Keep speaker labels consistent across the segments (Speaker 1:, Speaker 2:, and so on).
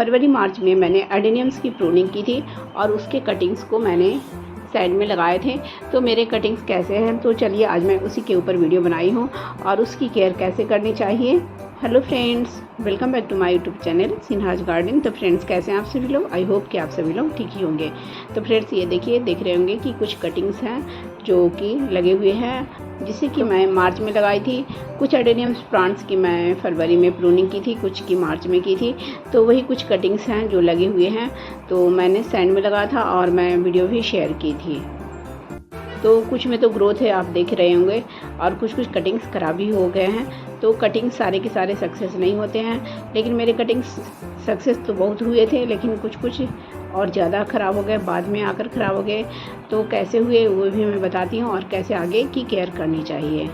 Speaker 1: फरवरी मार्च में मैंने एडेनियम्स की प्रूनिंग की थी और उसके कटिंग्स को मैंने साइड में लगाए थे। तो मेरे कटिंग्स कैसे हैं, तो चलिए आज मैं उसी के ऊपर वीडियो बनाई हूँ और उसकी केयर कैसे करनी चाहिए। Hello friends, welcome back to my YouTube channel Sinha's garden. तो फ्रेंड्स, कैसे हैं आप सभी लोग? आई होप कि आप सभी लोग ठीक ही होंगे। तो फ्रेंड्स, ये देखिए, देख रहे होंगे कि कुछ कटिंग्स हैं जो कि लगे हुए हैं, जिसे कि मैं मार्च में लगाई थी। कुछ एडेनियम्स प्लांट्स की मैं फरवरी में प्रूनिंग की थी, कुछ की मार्च में की थी। तो वही कुछ कटिंग्स हैं जो लगे हुए हैं, तो मैंने सैंड में लगाया था और मैं वीडियो भी शेयर की थी। तो कुछ में तो ग्रोथ है, आप देख रहे होंगे, और कुछ कटिंग्स ख़राब भी हो गए हैं। तो कटिंग्स सारे के सारे सक्सेस नहीं होते हैं, लेकिन मेरे कटिंग्स सक्सेस तो बहुत हुए थे, लेकिन कुछ और ज़्यादा ख़राब हो गए, बाद में आकर ख़राब हो गए। तो कैसे हुए वो भी मैं बताती हूँ और कैसे आगे की केयर करनी चाहिए।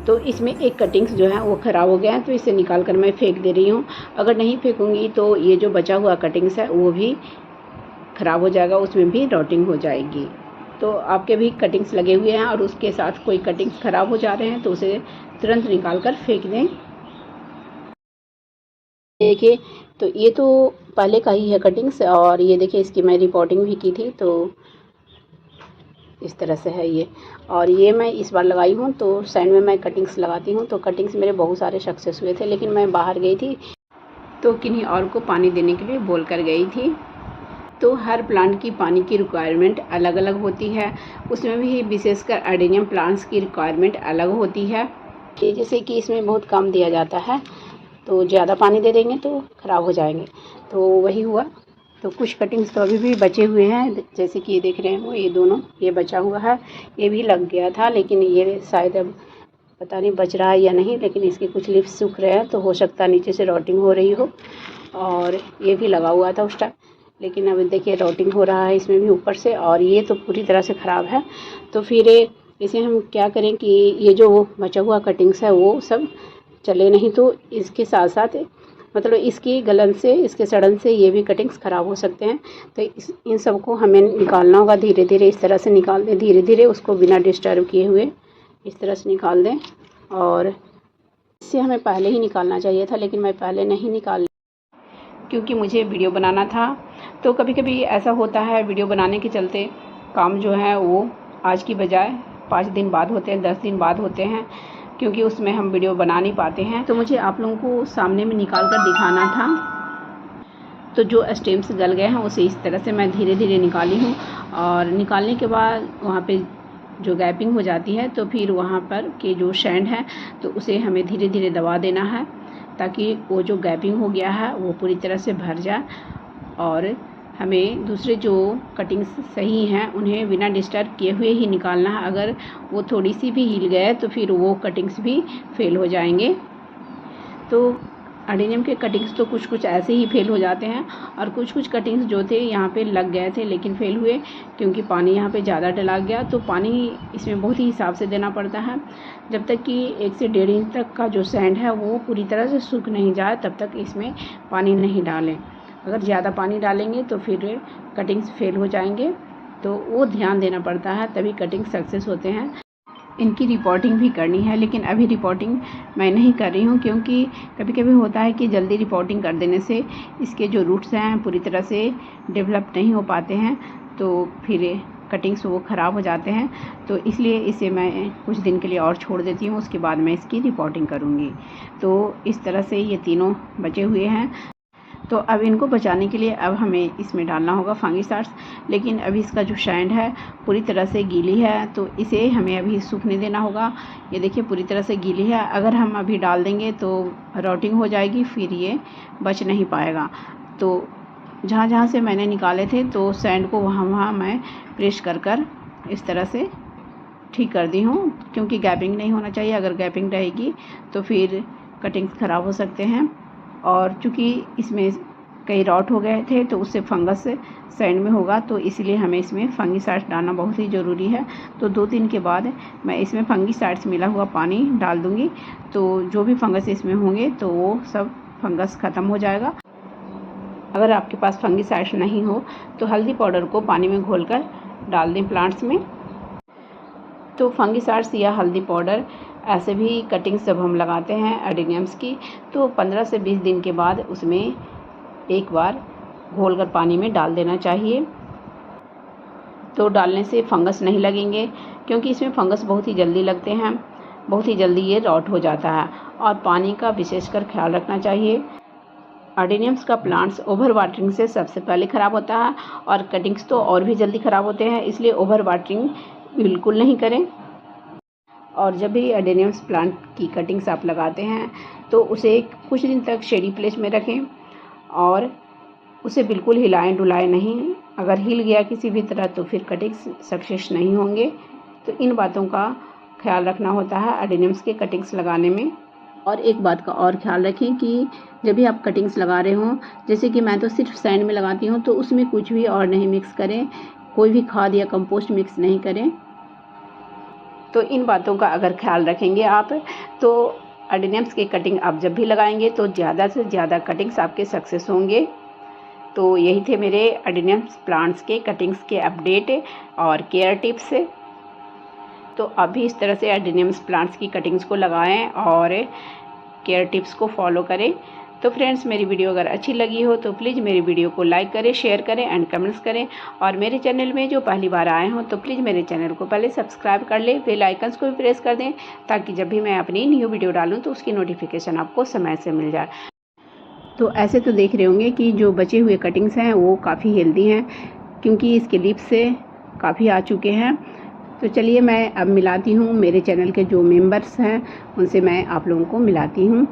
Speaker 1: तो इसमें एक कटिंग्स जो है वो ख़राब हो गया है, तो इसे निकाल कर मैं फेंक दे रही हूँ। अगर नहीं फेंकूँगी तो ये जो बचा हुआ कटिंग्स है वो भी ख़राब हो जाएगा, उसमें भी रॉटिंग हो जाएगी। तो आपके भी कटिंग्स लगे हुए हैं और उसके साथ कोई कटिंग्स ख़राब हो जा रहे हैं तो उसे तुरंत निकाल कर फेंक दें। देखिए, तो ये तो पहले का ही है कटिंग्स, और ये देखिए इसकी मैं रिपोर्टिंग भी की थी, तो इस तरह से है ये। और ये मैं इस बार लगाई हूँ, तो सैंड में मैं कटिंग्स लगाती हूँ, तो कटिंग्स मेरे बहुत सारे सक्सेस हुए थे। लेकिन मैं बाहर गई थी तो किन्हीं और को पानी देने के लिए बोल कर गई थी। तो हर प्लांट की पानी की रिक्वायरमेंट अलग अलग होती है, उसमें भी विशेषकर एडेनियम प्लांट्स की रिक्वायरमेंट अलग होती है। कि जैसे कि इसमें बहुत कम दिया जाता है, तो ज़्यादा पानी दे देंगे तो ख़राब हो जाएंगे, तो वही हुआ। तो कुछ कटिंग्स तो अभी भी बचे हुए हैं, जैसे कि ये देख रहे हैं वो, ये दोनों, ये बचा हुआ है, ये भी लग गया था, लेकिन ये शायद अब पता नहीं बच रहा है या नहीं। लेकिन इसके कुछ लीव्स सूख रहे हैं, तो हो सकता है नीचे से रॉटिंग हो रही हो। और ये भी लगा हुआ था उस टाइम, लेकिन अब देखिए रॉटिंग हो रहा है इसमें भी ऊपर से, और ये तो पूरी तरह से ख़राब है। तो फिर इसे हम क्या करें कि ये जो बचा हुआ कटिंग्स है वो सब चले नहीं, तो इसके साथ साथ मतलब इसकी गलन से, इसके सड़न से ये भी कटिंग्स ख़राब हो सकते हैं। तो इन सबको हमें निकालना होगा धीरे धीरे। इस तरह से निकाल दें, धीरे धीरे उसको बिना डिस्टर्ब किए हुए इस तरह से निकाल दें। और इससे हमें पहले ही निकालना चाहिए था, लेकिन मैं पहले नहीं निकाल, क्योंकि मुझे वीडियो बनाना था। तो कभी कभी ऐसा होता है, वीडियो बनाने के चलते काम जो है वो आज की बजाय 5 दिन बाद होते हैं, 10 दिन बाद होते हैं, क्योंकि उसमें हम वीडियो बना नहीं पाते हैं। तो मुझे आप लोगों को सामने में निकाल कर दिखाना था। तो जो स्टेम्स गल गए हैं उसे इस तरह से मैं धीरे धीरे निकाली हूँ, और निकालने के बाद वहाँ पे जो गैपिंग हो जाती है, तो फिर वहाँ पर के जो सैंड है तो उसे हमें धीरे धीरे दबा देना है, ताकि वो जो गैपिंग हो गया है वो पूरी तरह से भर जाए। और हमें दूसरे जो कटिंग्स सही हैं उन्हें बिना डिस्टर्ब किए हुए ही निकालना है। अगर वो थोड़ी सी भी हिल गए तो फिर वो कटिंग्स भी फेल हो जाएंगे। तो एडेनियम के कटिंग्स तो कुछ ऐसे ही फेल हो जाते हैं, और कुछ कटिंग्स जो थे यहाँ पे लग गए थे लेकिन फेल हुए, क्योंकि पानी यहाँ पे ज़्यादा डला गया। तो पानी इसमें बहुत ही हिसाब से देना पड़ता है। जब तक कि 1 से 1.5 इंच तक का जो सैंड है वो पूरी तरह से सूख नहीं जाए, तब तक इसमें पानी नहीं डालें। अगर ज़्यादा पानी डालेंगे तो फिर कटिंग्स फेल हो जाएंगे, तो वो ध्यान देना पड़ता है, तभी कटिंग सक्सेस होते हैं। इनकी रिपोर्टिंग भी करनी है, लेकिन अभी रिपोर्टिंग मैं नहीं कर रही हूँ, क्योंकि कभी कभी होता है कि जल्दी रिपोर्टिंग कर देने से इसके जो रूट्स हैं पूरी तरह से डेवलप नहीं हो पाते हैं, तो फिर कटिंग्स वो ख़राब हो जाते हैं। तो इसलिए इसे मैं कुछ दिन के लिए और छोड़ देती हूँ, उसके बाद मैं इसकी रिपोर्टिंग करूँगी। तो इस तरह से ये तीनों बचे हुए हैं। तो अब इनको बचाने के लिए अब हमें इसमें डालना होगा फंगिसाइड्स, लेकिन अभी इसका जो सैंड है पूरी तरह से गीली है, तो इसे हमें अभी सूखने देना होगा। ये देखिए पूरी तरह से गीली है, अगर हम अभी डाल देंगे तो रॉटिंग हो जाएगी, फिर ये बच नहीं पाएगा। तो जहाँ जहाँ से मैंने निकाले थे तो सैंड को वहाँ मैं प्रेस कर इस तरह से ठीक कर दी हूँ, क्योंकि गैपिंग नहीं होना चाहिए। अगर गैपिंग रहेगी तो फिर कटिंग्स ख़राब हो सकते हैं। और चूँकि इसमें कई रॉट हो गए थे तो उससे फंगस सैंड में होगा, तो इसलिए हमें इसमें फंगिसाइड्स डालना बहुत ही ज़रूरी है। तो 2 दिन के बाद मैं इसमें फंगिसाइड्स मिला हुआ पानी डाल दूँगी, तो जो भी फंगस इसमें होंगे तो वो सब फंगस ख़त्म हो जाएगा। अगर आपके पास फंगिसाइड्स नहीं हो तो हल्दी पाउडर को पानी में घोलकर डाल दें प्लांट्स में। तो फंगिसाइड्स या हल्दी पाउडर ऐसे भी कटिंग्स जब हम लगाते हैं एडेनियम्स की, तो 15 से 20 दिन के बाद उसमें एक बार घोलकर पानी में डाल देना चाहिए। तो डालने से फंगस नहीं लगेंगे, क्योंकि इसमें फंगस बहुत ही जल्दी लगते हैं, बहुत ही जल्दी ये रॉट हो जाता है। और पानी का विशेषकर ख्याल रखना चाहिए। अडेनियम्स का प्लांट्स ओवर वाटरिंग से सबसे पहले ख़राब होता है, और कटिंग्स तो और भी जल्दी ख़राब होते हैं, इसलिए ओवर वाटरिंग बिल्कुल नहीं करें। और जब भी अडेनियम्स प्लांट की कटिंग्स आप लगाते हैं तो उसे कुछ दिन तक शेडी प्लेस में रखें, और उसे बिल्कुल हिलाएं डुलाएं नहीं। अगर हिल गया किसी भी तरह तो फिर कटिंग्स सक्सेस नहीं होंगे। तो इन बातों का ख्याल रखना होता है अडेनियम्स के कटिंग्स लगाने में। और एक बात का और ख्याल रखें कि जब भी आप कटिंग्स लगा रहे हों, जैसे कि मैं तो सिर्फ सैंड में लगाती हूँ, तो उसमें कुछ भी और नहीं मिक्स करें, कोई भी खाद या कंपोस्ट मिक्स नहीं करें। तो इन बातों का अगर ख्याल रखेंगे आप, तो अडेनियम्स की कटिंग आप जब भी लगाएंगे तो ज़्यादा से ज़्यादा कटिंग्स आपके सक्सेस होंगे। तो यही थे मेरे अडेनियम्स प्लांट्स के कटिंग्स के अपडेट और केयर टिप्स। तो आप भी इस तरह से अडेनियम्स प्लांट्स की कटिंग्स को लगाएं और केयर टिप्स को फॉलो करें। तो फ्रेंड्स, मेरी वीडियो अगर अच्छी लगी हो तो प्लीज़ मेरी वीडियो को लाइक करें, शेयर करें एंड कमेंट्स करें। और मेरे चैनल में जो पहली बार आए हों तो प्लीज़ मेरे चैनल को पहले सब्सक्राइब कर लें, बेल आइकन्स को भी प्रेस कर दें, ताकि जब भी मैं अपनी न्यू वीडियो डालूँ तो उसकी नोटिफिकेशन आपको समय से मिल जाए। तो ऐसे तो देख रहे होंगे कि जो बचे हुए कटिंग्स हैं वो काफ़ी हेल्दी हैं, क्योंकि इसके लीफ से काफ़ी आ चुके हैं। तो चलिए मैं अब मिलाती हूँ, मेरे चैनल के जो मेंबर्स हैं उनसे मैं आप लोगों को मिलाती हूँ।